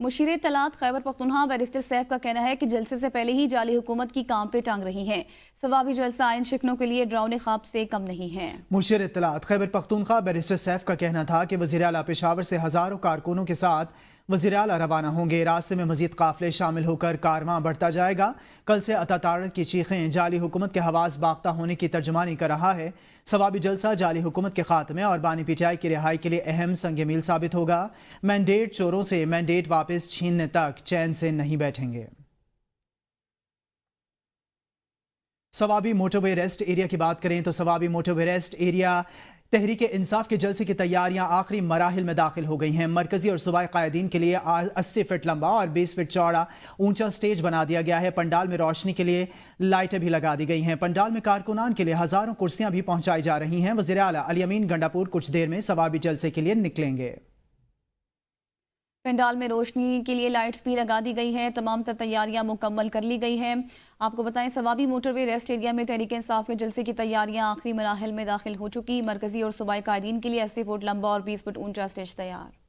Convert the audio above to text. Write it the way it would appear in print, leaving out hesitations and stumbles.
مشیر اطلاعات Khyber Pakhtunkhwa barrister safe کا کہنا ہے کہ جلسے سے پہلے ہی جعلی حکومت کی کام پہ ٹانگ رہی ہیں۔ ثوابی جلسہ آئین شکنوں کے لیے ڈراؤنے خواب سے کم نہیں ہے۔ مشیر اطلاعات خیبر پختونخوا بیرسٹر سیف کا کہنا تھا کہ وزیراعلیٰ پشاور سے ہزاروں کارکنوں کے ساتھ وزیراعلیٰ روانہ ہوں گے۔ راستے میں مزید قافلے شامل ہو کر کارواں بڑھتا جائے گا۔ کل سے اتاتارک کی چیخیں جعلی حکومت کے حواس باختہ ہونے کی ترجمانی کر رہا ہے۔ ثوابی جلسہ جعلی حکومت کے خاتمے اور بانی پی ٹی آئی کی رہائی کے لیے اہم سنگ میل ثابت ہوگا۔ مینڈیٹ چوروں سے مینڈیٹ واپس چھیننے تک چین سے نہیں بیٹھیں گے۔ ثوابی موٹر وے ریسٹ ایریا کی بات کریں تو ثوابی موٹر وے ریسٹ ایریا تحریک انصاف کے جلسے کی تیاریاں آخری مراحل میں داخل ہو گئی ہیں۔ مرکزی اور صوبائی قائدین کے لیے 80 فٹ لمبا اور 20 فٹ چوڑا اونچا سٹیج بنا دیا گیا ہے۔ پنڈال میں روشنی کے لیے لائٹیں بھی لگا دی گئی ہیں۔ پنڈال میں کارکنان کے لیے ہزاروں کرسیاں بھی پہنچائی جا رہی ہیں۔ وزیراعلیٰ علی امین گنڈاپور کچھ دیر میں ثوابی جلسے کے لیے نکلیں گے۔ پنڈال میں روشنی کے لیے لائٹس بھی لگا دی گئی ہیں۔ تمام تیاریاں مکمل کر لی گئی ہیں۔ آپ کو بتائیں ثوابی موٹر وے ریسٹ ایریا میں تحریک انصاف کے جلسے کی تیاریاں آخری مراحل میں داخل ہو چکی۔ مرکزی اور صوبائی قائدین کے لیے 80 فٹ لمبا اور 20 فٹ اونچا سٹیج تیار۔